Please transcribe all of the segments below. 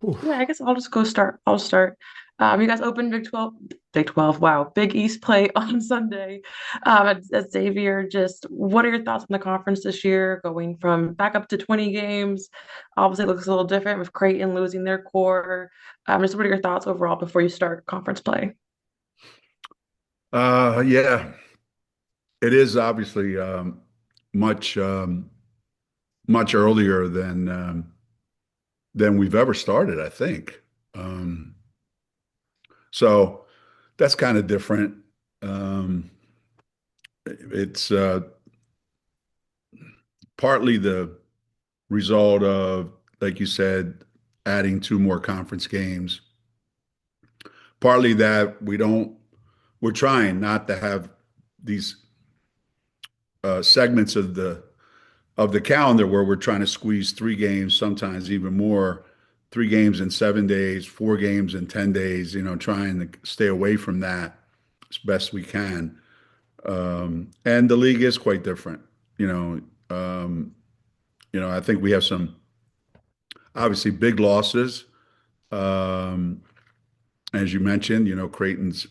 Yeah, I Oof. guess I'll just go start. I'll start. You guys opened Big 12, wow, Big East play on Sunday at Xavier. Just what are your thoughts on the conference this year, going from back up to 20 games? Obviously, it looks a little different with Creighton losing their core. Just what are your thoughts overall before you start conference play? Yeah, it is obviously much much earlier than we've ever started, I think. Um, so that's kind of different. Um, it's partly the result of, like you said, adding two more conference games. Partly that we're trying not to have these segments of the calendar where we're trying to squeeze three games, sometimes even more, 3 games in 7 days, 4 games in 10 days, trying to stay away from that as best we can. And the league is quite different. You know, I think we have some obviously big losses. Um, as you mentioned, Creighton's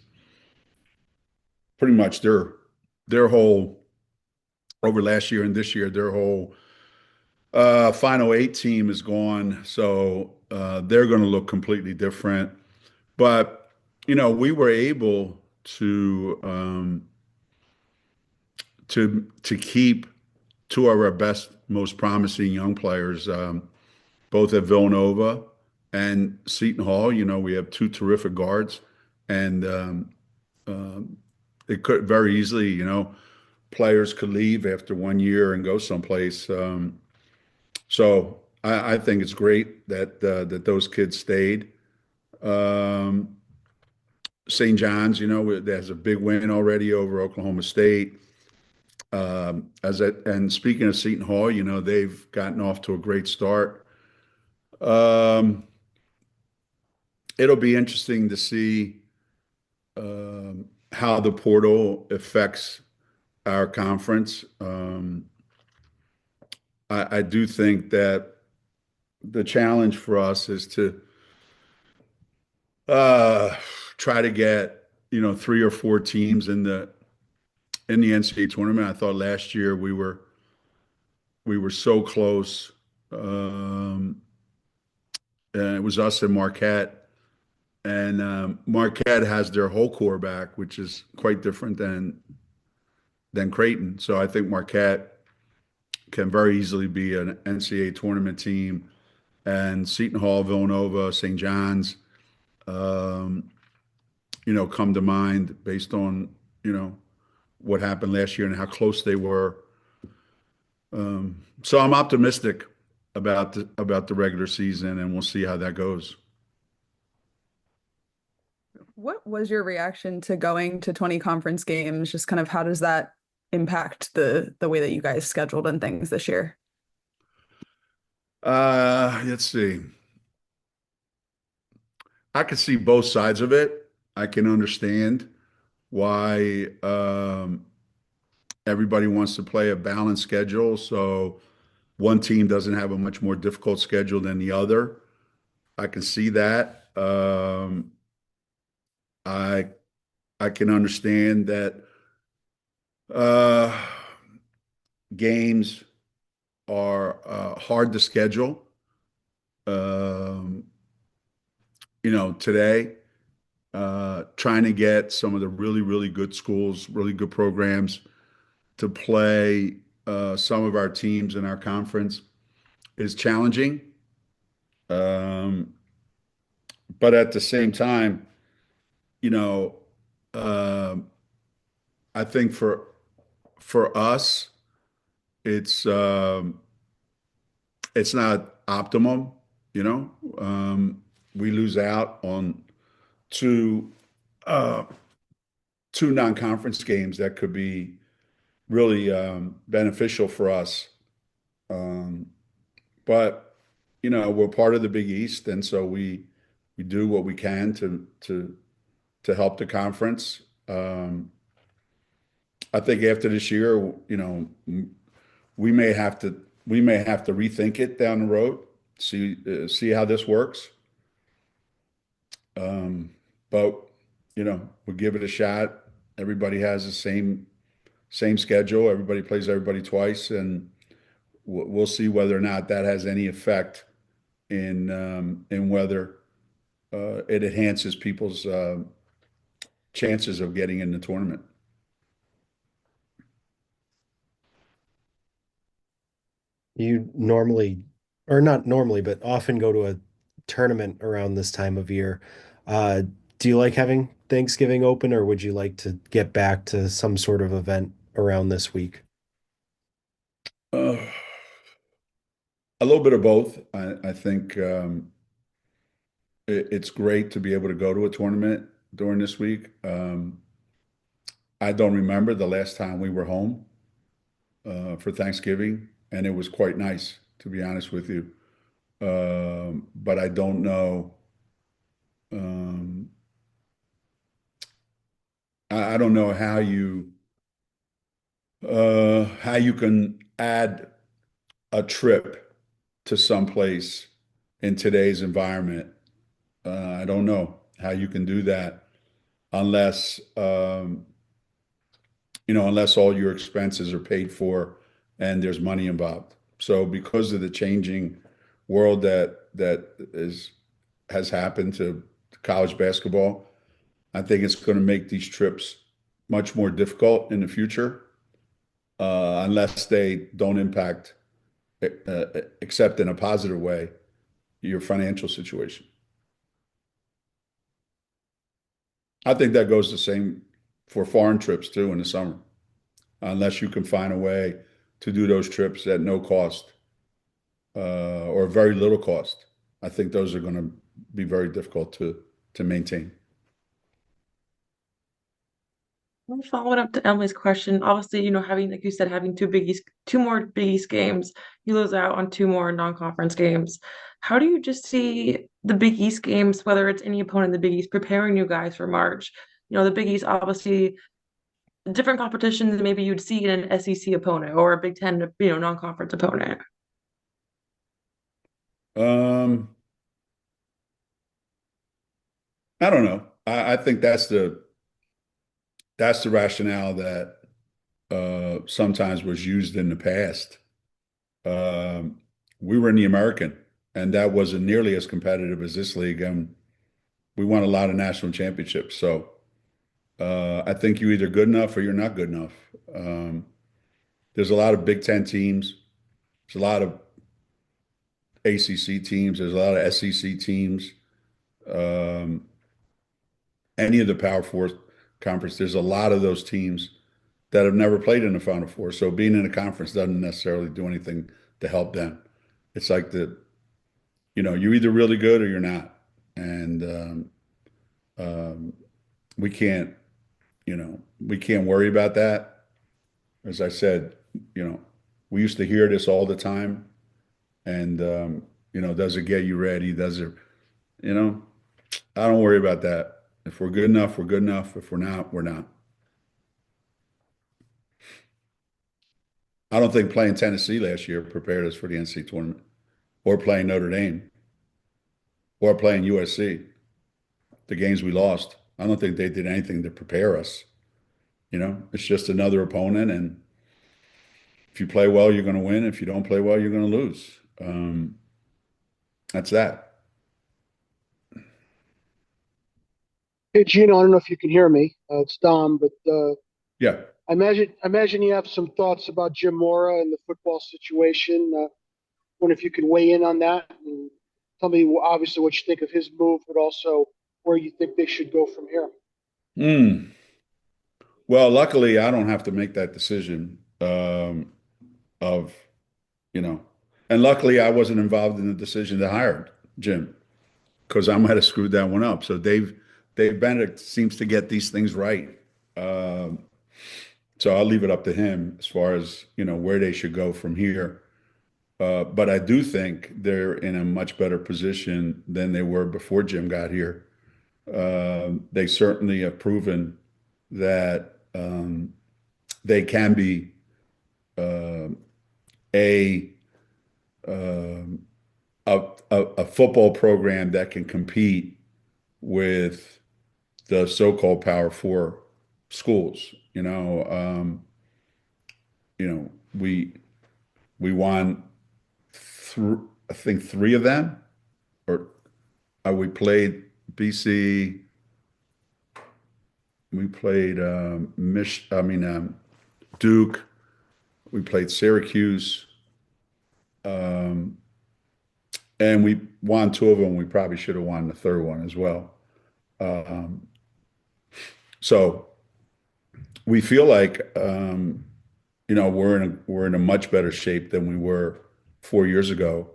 pretty much their whole over last year and this year, their whole Final Eight team is gone, so they're going to look completely different. But we were able to keep two of our best, most promising young players, both at Villanova and Seton Hall. We have two terrific guards, and it could very easily, players could leave after 1 year and go someplace. So I think it's great that those kids stayed. Um, St. John's, there's a big win already over Oklahoma State. And speaking of Seton Hall, they've gotten off to a great start. Um, it'll be interesting to see how the portal affects our conference. I do think that the challenge for us is to uh, try to get 3 or 4 teams in the NCAA tournament. I thought last year we were so close. And it was us and Marquette, and Marquette has their whole core back, which is quite different than Creighton. So I think Marquette can very easily be an NCAA tournament team, and Seton Hall, Villanova, St. John's, um, come to mind based on you know what happened last year and how close they were. So I'm optimistic about the regular season, and we'll see how that goes. What was your reaction to going to 20 conference games? Just kind of how does that impact the way that you guys scheduled and things this year? Let's see. I can see both sides of it. I can understand why everybody wants to play a balanced schedule, so one team doesn't have a much more difficult schedule than the other. I can see that. I I can understand that uh, games are hard to schedule. Um, today, trying to get some of the really, really good schools, really good programs to play some of our teams in our conference is challenging. Um, but at the same time, you know, um I think for us, it's um, it's not optimum. You know, we lose out on two uh, two non-conference games that could be really beneficial for us. Um, but we're part of the Big East, and so we do what we can to help the conference. I think after this year, we may have to we may have to rethink it down the road. See how this works. Um, but we'll give it a shot. Everybody has the same schedule. Everybody plays everybody twice, and we'll see whether or not that has any effect in whether it enhances people's chances of getting in the tournament. You normally, or not normally, but often go to a tournament around this time of year. Uh, do you like having Thanksgiving open, or would you like to get back to some sort of event around this week? Uh, a little bit of both. I think it's great to be able to go to a tournament during this week. I don't remember the last time we were home for Thanksgiving, and it was quite nice, to be honest with you. But I don't know. Um, I don't know how you can add a trip to someplace in today's environment. I don't know how you can do that unless unless all your expenses are paid for and there's money involved. So because of the changing world that is has happened to college basketball, I think it's going to make these trips much more difficult in the future, unless they don't impact, except in a positive way, your financial situation. I think that goes the same for foreign trips too in the summer, unless you can find a way to do those trips at no cost, or very little cost. I think those are going to be very difficult to maintain. Well, following up to Emily's question, obviously, having, like you said, having two more Big East games, you lose out on two more non-conference games. How do you just see the Big East games, whether it's any opponent in the Big East, preparing you guys for March? The Big East, obviously, different competition than maybe you'd see in an SEC opponent or a Big Ten, non-conference opponent. Um, I don't know. I think that's the rationale that sometimes was used in the past. Um, we were in the American, and that wasn't nearly as competitive as this league. And we won a lot of national championships. So I think you're either good enough or you're not good enough. Um, there's a lot of Big Ten teams. There's a lot of ACC teams. There's a lot of SEC teams. Um, any of the Power Four conference, there's a lot of those teams that have never played in the Final Four. So being in a conference doesn't necessarily do anything to help them. It's like you're either really good or you're not. And um, we can't, we can't worry about that. As I said, you know, we used to hear this all the time. And, does it get you ready? Does it, you know, I don't worry about that. If we're good enough, we're good enough. If we're not, we're not. I don't think playing Tennessee last year prepared us for the NCAA tournament, or playing Notre Dame, or playing USC, the games we lost. I don't think they did anything to prepare us. It's just another opponent, and if you play well, you're going to win. If you don't play well, you're going to lose. That's that. Hey, Gino, I don't know if you can hear me. It's Dom, but Yeah. I imagine you have some thoughts about Jim Mora and the football situation. Wonder if you could weigh in on that and tell me, obviously, what you think of his move, but also where you think they should go from here. Hmm. Well, luckily, I don't have to make that decision, of, you know, and luckily, I wasn't involved in the decision to hire Jim, because I might have screwed that one up. So Dave Bennett seems to get these things right. Um, so I'll leave it up to him as far as, where they should go from here. But I do think they're in a much better position than they were before Jim got here. They certainly have proven that they can be uh, a, um a football program that can compete with the so-called Power Four schools. You know, we won I think three of them, or we played BC, we played Duke, we played Syracuse, um, and we won two of them. We probably should have won the third one as well. Um, so we feel like we're in a much better shape than we were 4 years ago.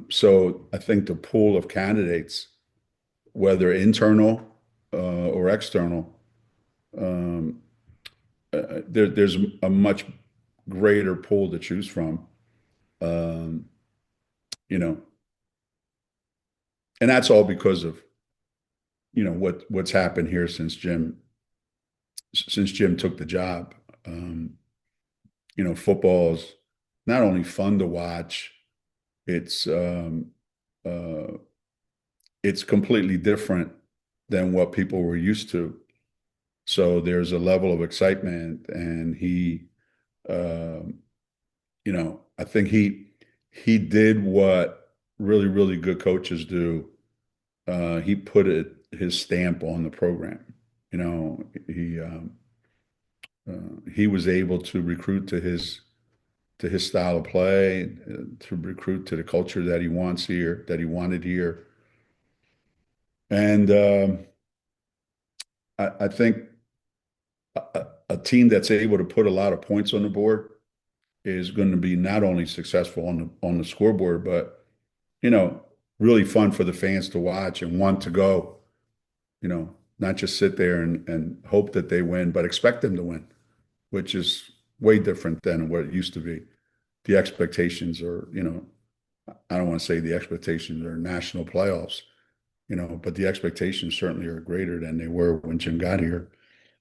So I think the pool of candidates, whether internal or external, um, there's a much greater pool to choose from. Um, you know, and that's all because of what's happened here since Jim took the job. Football's not only fun to watch, it's uh, it's completely different than what people were used to. So there's a level of excitement, and um, I think he did what really, really good coaches do. He put his stamp on the program. You know, he was able to recruit to his style of play, to recruit to the culture that he wants here, that he wanted here. And I think a team that's able to put a lot of points on the board is going to be not only successful on the scoreboard, but you know, really fun for the fans to watch and want to go. Not just sit there and hope that they win, but expect them to win, which is way different than what it used to be. The expectations are, I don't want to say the expectations are national playoffs, but the expectations certainly are greater than they were when Jim got here.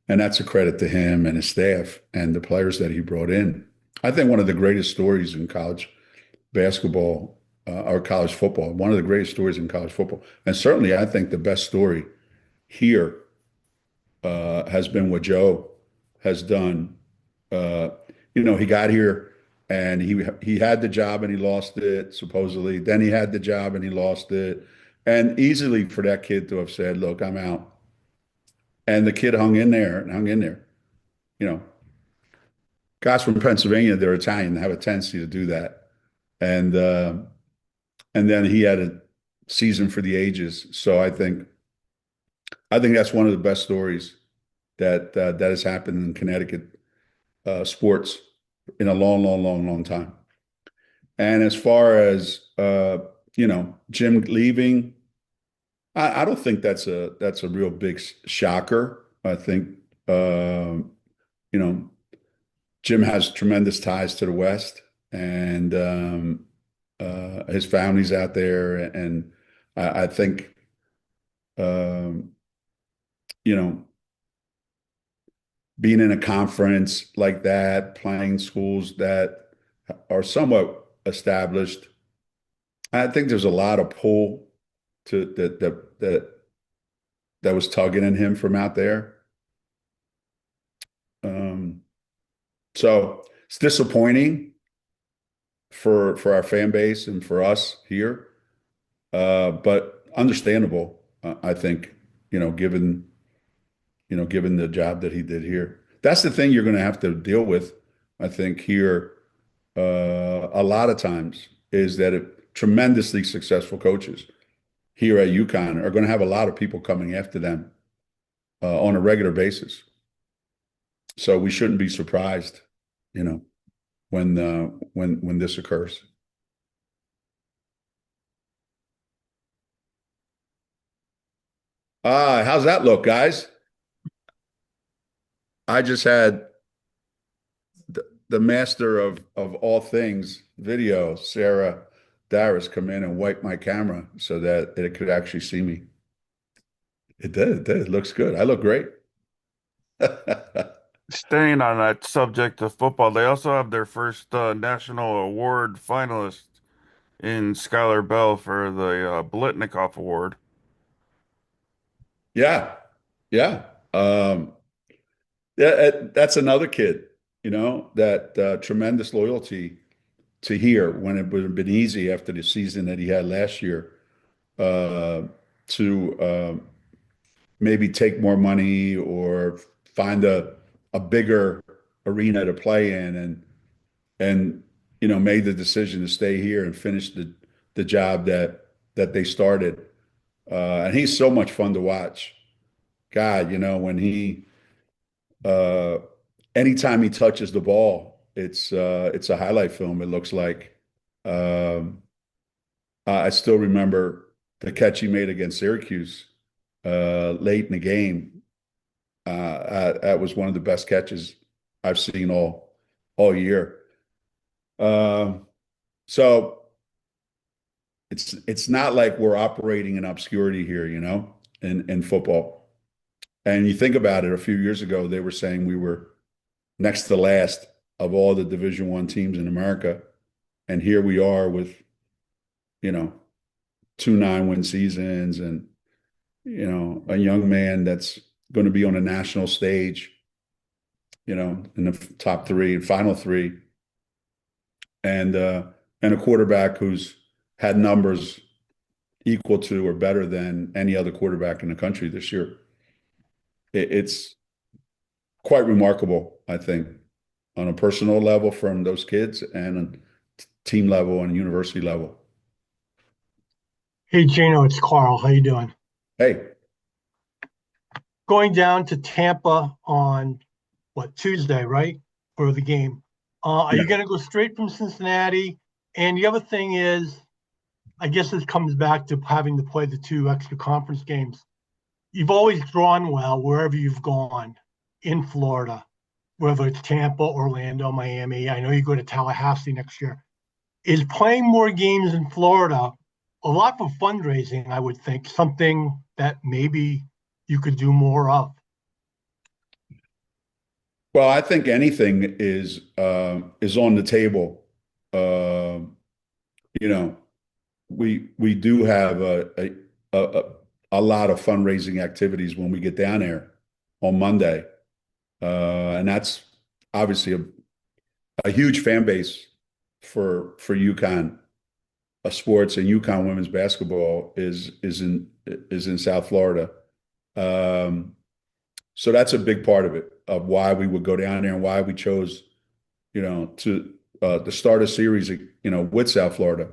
And that's a credit to him and his staff and the players that he brought in. I think one of the greatest stories in college basketball or college football, one of the greatest stories in college football, and certainly I think the best story here has been what Joe has done. Uh, he got here and he had the job and he lost it, supposedly. Then he had the job and he lost it. And easily for that kid to have said, "Look, I'm out." And the kid hung in there and hung in there. You know, guys from Pennsylvania, they're Italian, have a tendency to do that. And and then he had a season for the ages. So I think that's one of the best stories that has happened in Connecticut sports in a long, long, long, long time. And as far as Jim leaving, I don't think that's a real big shocker. I think you know Jim has tremendous ties to the West, and his family's out there, and I think um, you know being in a conference like that, playing schools that are somewhat established, I think there's a lot of pull to that was tugging in him from out there. Um, so it's disappointing for our fan base and for us here, but understandable. I think given given the job that he did here. That's the thing you're going to have to deal with, I think, here a lot of times is that tremendously successful coaches here at UConn are going to have a lot of people coming after them on a regular basis. So we shouldn't be surprised, you know, when this occurs. How's that look, guys? I just had the master of all things video, Sarah Darris, come in and wipe my camera so that it could actually see me. It did. It did. It looks good. I look great. Staying on that subject of football, they also have their first national award finalist in Skylar Bell for the Blitnikoff Award. Yeah, yeah. Yeah, that's another kid, that tremendous loyalty to here when it would have been easy after the season that he had last year uh, to maybe take more money or find a bigger arena to play in and made the decision to stay here and finish the job that they started. And he's so much fun to watch. God, when he uh, anytime he touches the ball, it's a highlight film. It looks like. Um, I still remember the catch he made against Syracuse late in the game. That was one of the best catches I've seen all year. Um, so it's not like we're operating in obscurity here, in football. And you think about it, a few years ago, they were saying we were next to last of all the Division I teams in America. And here we are with, you know, 2 9-win seasons and, a young man that's going to be on a national stage, in the top three and final three. And a quarterback who's had numbers equal to or better than any other quarterback in the country this year. It's quite remarkable, I think, on a personal level from those kids and a team level and university level. Hey Geno, it's Carl. How you doing? Hey, Going down to Tampa on what, Tuesday, right? For the game. Are yeah. you going to go straight from Cincinnati? And the other thing is, I guess this comes back to having to play the two extra conference games. You've always drawn well wherever you've gone in Florida, whether it's Tampa, Orlando, Miami. I know you go to Tallahassee next year. Is playing more games in Florida a lot for fundraising, I would think, something that maybe you could do more of? Well, I think anything is on the table. Um, you know, we do have a a lot of fundraising activities when we get down there on Monday, and that's obviously a huge fan base for UConn sports, and UConn women's basketball is in South Florida. Um, so that's a big part of it, of why we would go down there and why we chose, to start a series, with South Florida.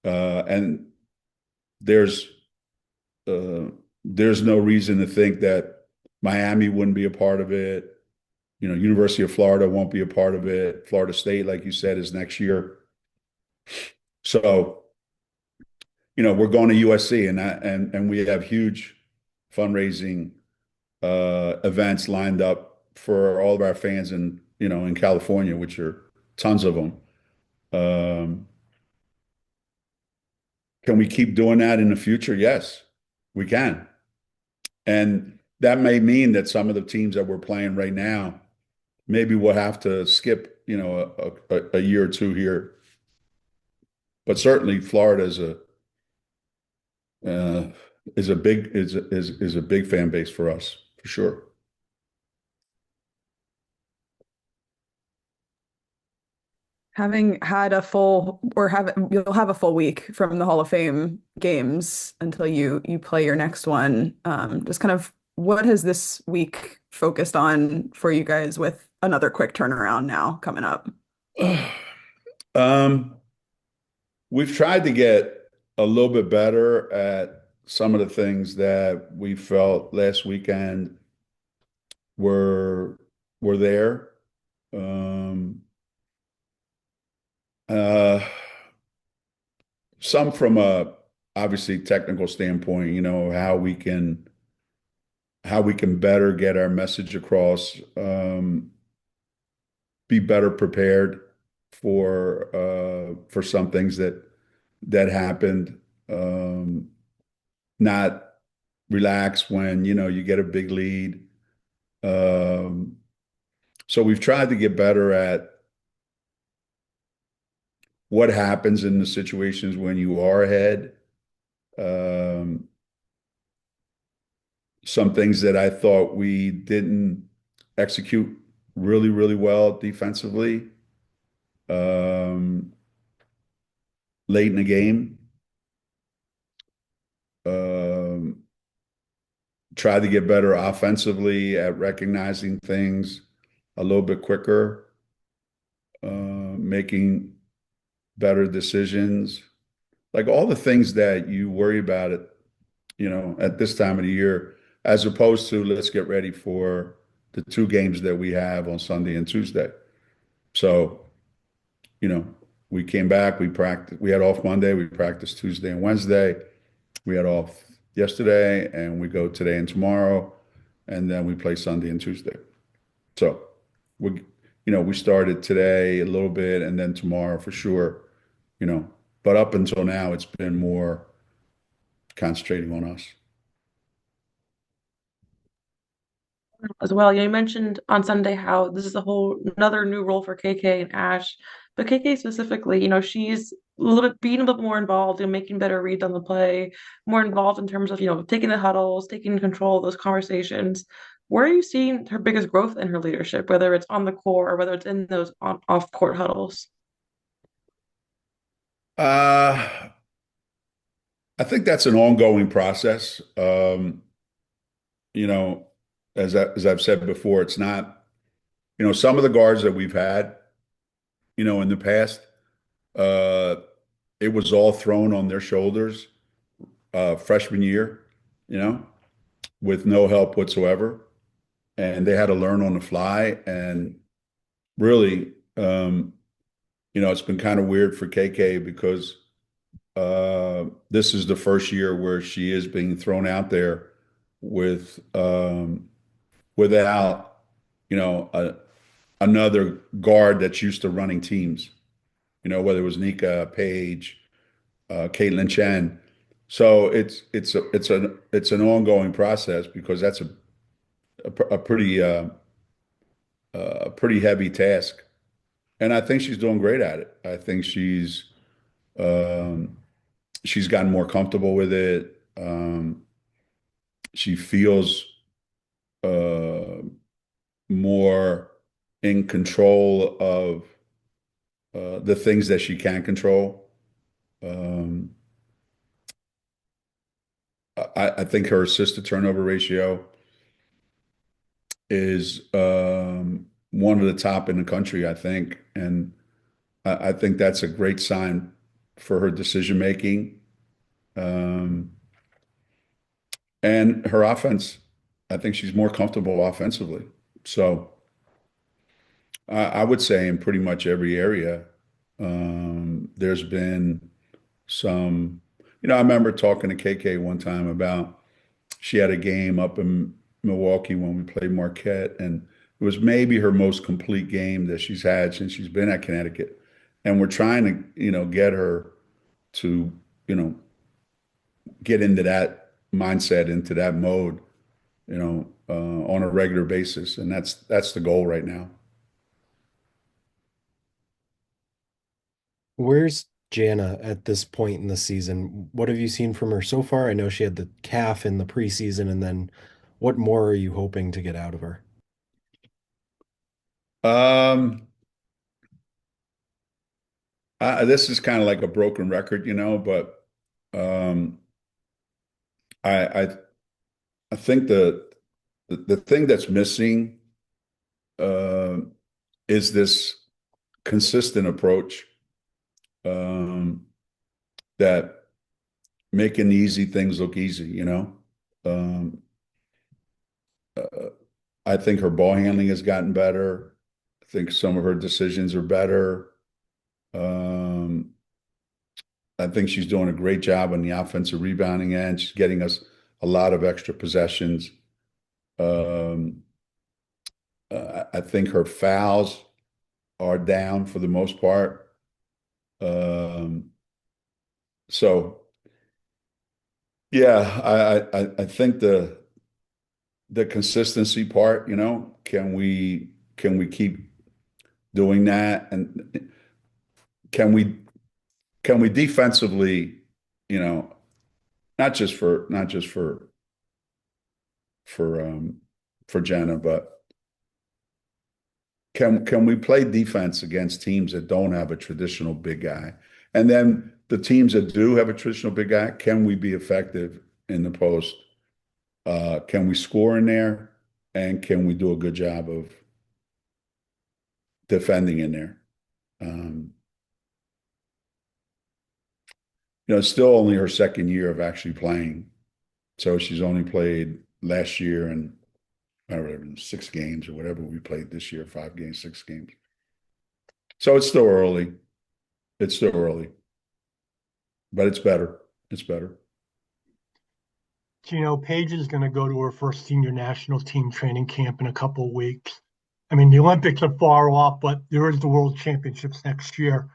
And there's uh, there's no reason to think that Miami wouldn't be a part of it. University of Florida won't be a part of it. Florida State, like you said, is next year. So, we're going to USC and we have huge fundraising events lined up for all of our fans in California, which are tons of them. Um, can we keep doing that in the future? Yes, we can. And that may mean that some of the teams that we're playing right now, maybe we'll have to skip, a year or two here. But certainly Florida uh, is a big fan base for us, for sure. Having had you'll have a full week from the Hall of Fame games until you play your next one. Just kind of what has this week focused on for you guys with another quick turnaround now coming up? Um, we've tried to get a little bit better at some of the things that we felt last weekend were were there. Um, uh, some from a obviously technical standpoint, how we can better get our message across, be better prepared for some things that happened, not relax when you get a big lead. Um, so we've tried to get better at what happens in the situations when you are ahead. Um, some things that I thought we didn't execute really, really well defensively um, late in the game. Um, Tried to get better offensively at recognizing things a little bit quicker, making better decisions, like all the things that you worry about it, at this time of the year, as opposed to let's get ready for the two games that we have on Sunday and Tuesday. So, you know, we came back, we had off Monday, we practiced Tuesday and Wednesday. We had off yesterday and we go today and tomorrow, and then we play Sunday and Tuesday. So we started today a little bit and then tomorrow for sure, you know, but up until now, it's been more concentrating on us. As well. You mentioned on Sunday how this is a whole another new role for KK and Ash, but KK specifically, she's a little bit being a little bit more involved in making better reads on the play, more involved in terms of, taking the huddles, taking control of those conversations. Where are you seeing her biggest growth in her leadership, whether it's on the court or whether it's in those off court huddles? Uh, I think that's an ongoing process. You know, as I've said before, it's not, some of the guards that we've had, in the past, uh, it was all thrown on their shoulders freshman year, you know, with no help whatsoever. And they had to learn on the fly. And really, it's been kind of weird for KK because this is the first year where she is being thrown out there with without, another guard that's used to running teams, whether it was Nika, Paige, Caitlin Chen. So it's an ongoing process because that's a pretty heavy task, and I think she's doing great at it. I think um, she's gotten more comfortable with it. She feels uh, more in control of the things that she can control. Um, I think her assist to turnover ratio is one of the top in the country, I think. And I think that's a great sign for her decision making. Um, and her offense, I think she's more comfortable offensively. So I would say in pretty much every area, there's been some, I remember talking to KK one time about she had a game up in Milwaukee when we played Marquette, and it was maybe her most complete game that she's had since she's been at Connecticut. And we're trying to, get her to, you know, get into that mindset, into that mode, on a regular basis. And that's the goal right now. Where's Jana at this point in the season? What have you seen from her so far? I know she had the calf in the preseason, and then what more are you hoping to get out of her? Um, this is kind of like a broken record, but um, I, I I think the thing that's missing uh, is this consistent approach um, that making easy things look easy. Um, uh, I think her ball handling has gotten better. I think some of her decisions are better. Um, I think she's doing a great job on the offensive rebounding end. She's getting us a lot of extra possessions. Um, I think her fouls are down for the most part. Um, so yeah, I think the consistency part, can we keep doing that? And can we can we defensively, you know, not just for for Jenna, but can we play defense against teams that don't have a traditional big guy? And then the teams that do have a traditional big guy, can we be effective in the post? Can we score in there? And can we do a good job of defending in there? It's still only her second year of actually playing. So she's only played last year and whatever, 6 games or whatever we played this year, 5 games, 6 games. So it's still early. It's still early. But it's better. It's better. Paige is going to go to her first senior national team training camp in a couple of weeks. I mean, the Olympics are far off, but there is the World Championships next year.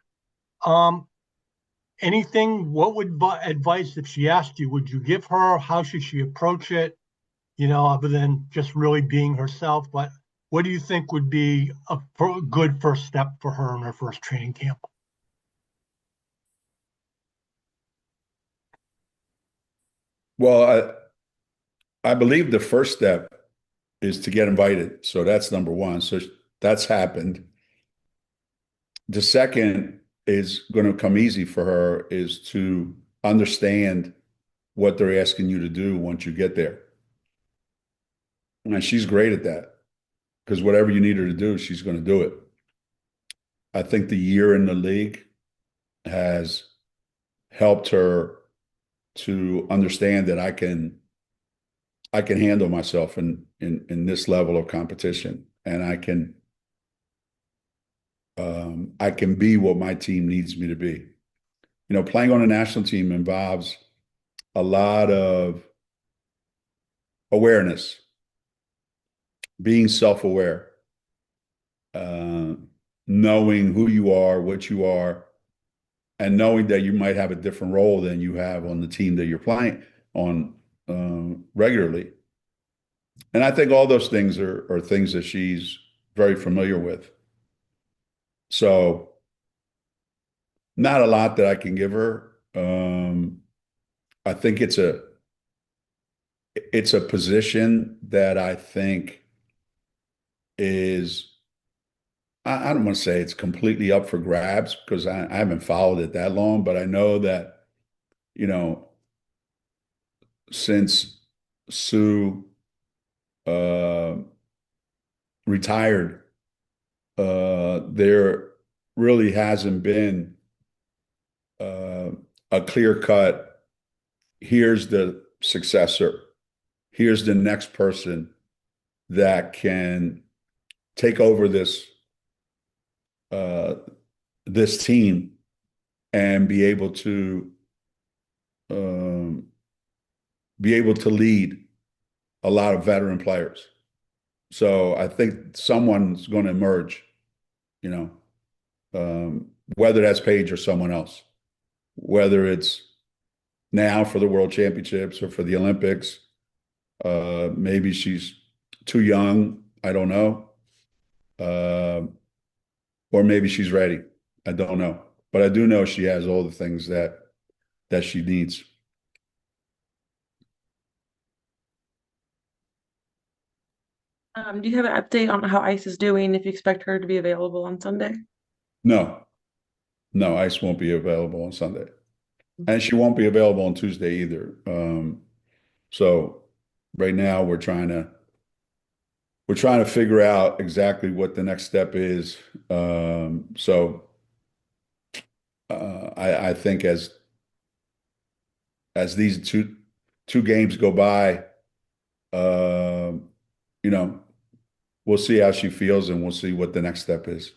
What advice, if she asked you, would you give her? How should she approach it? Other than just really being herself, but what do you think would be a good first step for her in her first training camp? Well, I believe the first step is to get invited. So that's number one. So that's happened. The second is going to come easy for her is to understand what they're asking you to do once you get there. And she's great at that because whatever you need her to do, she's going to do it. I think the year in the league has helped her to understand that I can handle myself in this level of competition, and I can be what my team needs me to be. Playing on a national team involves a lot of awareness, being self-aware, knowing who you are, what you are, and knowing that you might have a different role than you have on the team that you're playing on regularly. And I think all those things are things that she's very familiar with. So not a lot that I can give her. I think it's a position that I think is, I don't want to say it's completely up for grabs because I haven't followed it that long, but I know that, since Sue retired, there really hasn't been a clear cut, here's the successor, here's the next person that can take over this team and be able to lead a lot of veteran players. So I think someone's going to emerge, whether that's Paige or someone else, whether it's now for the World Championships or for the Olympics. Maybe she's too young. I don't know. Or maybe she's ready. I don't know. But I do know she has all the things that she needs. Do you have an update on how Ice is doing, if you expect her to be available on Sunday? No, Ice won't be available on Sunday. And she won't be available on Tuesday either. So right now we're trying to figure out exactly what the next step is. I think as these two games go by, we'll see how she feels and we'll see what the next step is.